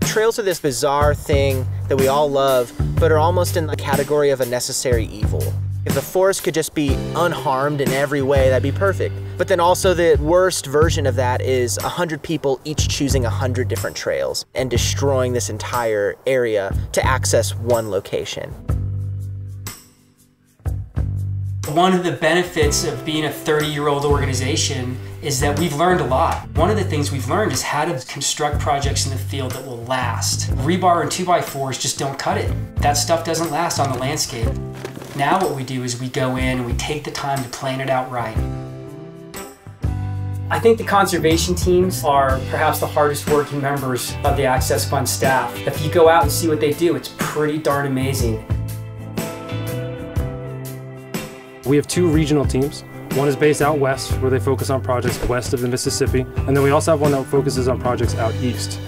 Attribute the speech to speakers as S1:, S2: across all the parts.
S1: Trails are this bizarre thing that we all love, but are almost in the category of a necessary evil. If the forest could just be unharmed in every way, that'd be perfect. But then also the worst version of that is 100 people each choosing 100 different trails and destroying this entire area to access one location.
S2: One of the benefits of being a 30-year-old organization is that we've learned a lot. One of the things we've learned is how to construct projects in the field that will last. Rebar and 2x4s just don't cut it. That stuff doesn't last on the landscape. Now what we do is we go in and we take the time to plan it out right. I think the conservation teams are perhaps the hardest working members of the Access Fund staff. If you go out and see what they do, it's pretty darn amazing.
S3: We have two regional teams. One is based out west, where they focus on projects west of the Mississippi, and then we also have one that focuses on projects out east.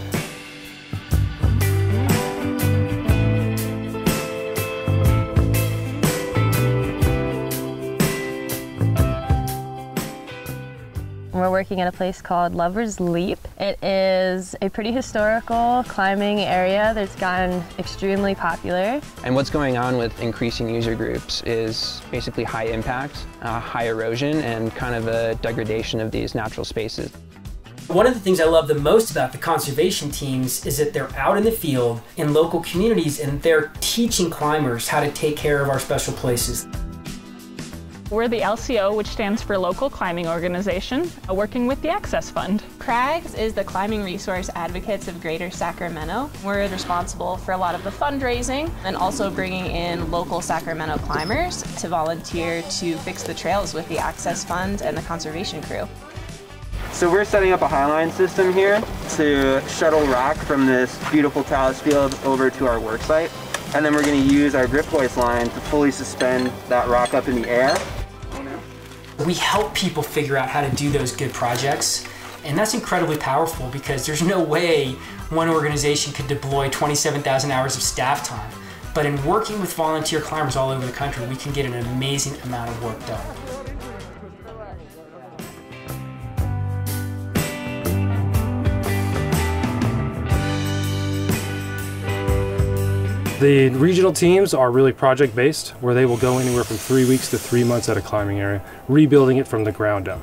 S4: We're working at a place called Lover's Leap. It is a pretty historical climbing area that's gotten extremely popular.
S5: And what's going on with increasing user groups is basically high impact, high erosion, and kind of a degradation of these natural spaces.
S2: One of the things I love the most about the conservation teams is that they're out in the field in local communities and they're teaching climbers how to take care of our special places.
S6: We're the LCO, which stands for Local Climbing Organization, working with the Access Fund.
S7: CRAGS is the Climbing Resource Advocates of Greater Sacramento. We're responsible for a lot of the fundraising and also bringing in local Sacramento climbers to volunteer to fix the trails with the Access Fund and the conservation crew.
S8: So we're setting up a highline system here to shuttle rock from this beautiful talus field over to our work site. And then we're going to use our grip hoist line to fully suspend that rock up in the air.
S2: We help people figure out how to do those good projects, and that's incredibly powerful because there's no way one organization could deploy 27,000 hours of staff time. But in working with volunteer climbers all over the country, we can get an amazing amount of work done.
S3: The regional teams are really project-based, where they will go anywhere from 3 weeks to 3 months at a climbing area, rebuilding it from the ground up.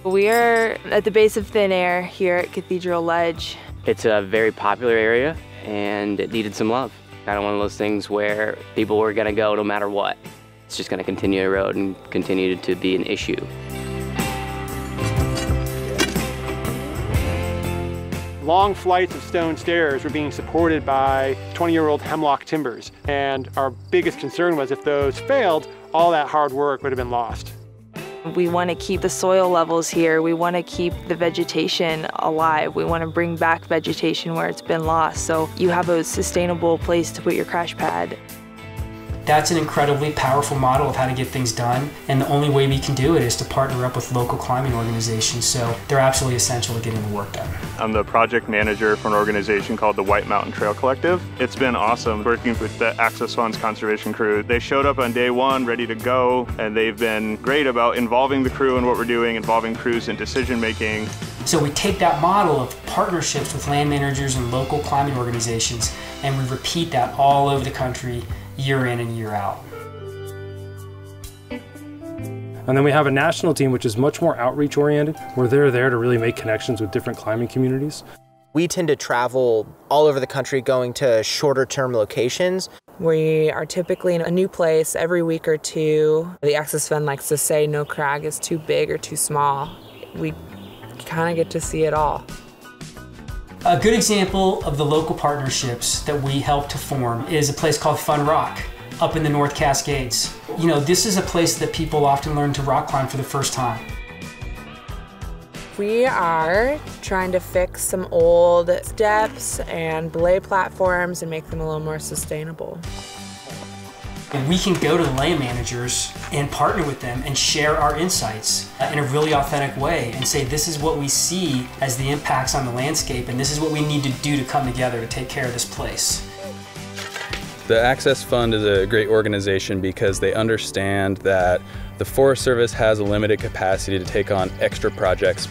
S9: We are at the base of thin air here at Cathedral Ledge.
S10: It's a very popular area and it needed some love. Kind of one of those things where people were going to go no matter what. It's just going to continue to erode and continue to be an issue.
S11: Long flights of stone stairs were being supported by 20-year-old hemlock timbers. And our biggest concern was if those failed, all that hard work would have been lost.
S9: We want to keep the soil levels here. We want to keep the vegetation alive. We want to bring back vegetation where it's been lost, so you have a sustainable place to put your crash pad.
S2: That's an incredibly powerful model of how to get things done, and the only way we can do it is to partner up with local climbing organizations, so they're absolutely essential to getting the work done.
S12: I'm the project manager for an organization called the White Mountain Trail Collective. It's been awesome working with the Access Fund's conservation crew. They showed up on day one ready to go, and they've been great about involving the crew in what we're doing, involving crews in decision making.
S2: So we take that model of partnerships with land managers and local climbing organizations, and we repeat that all over the country, year in and year out.
S3: And then we have a national team which is much more outreach oriented, where they're there to really make connections with different climbing communities.
S1: We tend to travel all over the country going to shorter term locations.
S9: We are typically in a new place every week or two. The Access Fund likes to say no crag is too big or too small. We kind of get to see it all.
S2: A good example of the local partnerships that we help to form is a place called Fun Rock up in the North Cascades. You know, this is a place that people often learn to rock climb for the first time.
S9: We are trying to fix some old steps and belay platforms and make them a little more sustainable.
S2: And we can go to the land managers and partner with them and share our insights in a really authentic way and say this is what we see as the impacts on the landscape and this is what we need to do to come together to take care of this place.
S13: The Access Fund is a great organization because they understand that the Forest Service has a limited capacity to take on extra projects.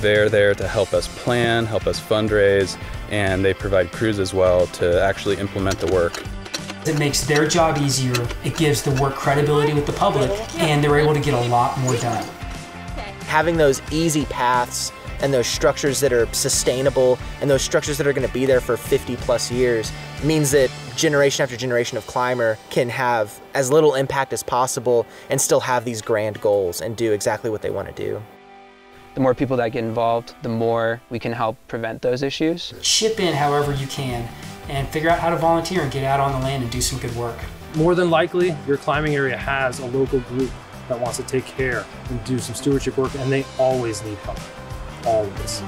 S13: They're there to help us plan, help us fundraise, and they provide crews as well to actually implement the work.
S2: It makes their job easier, it gives the work credibility with the public, and they're able to get a lot more done.
S1: Having those easy paths and those structures that are sustainable and those structures that are going to be there for 50+ years means that generation after generation of climber can have as little impact as possible and still have these grand goals and do exactly what they want to do.
S5: The more people that get involved, the more we can help prevent those issues.
S2: Chip in however you can and figure out how to volunteer and get out on the land and do some good work.
S3: More than likely, your climbing area has a local group that wants to take care and do some stewardship work, and they always need help. Always.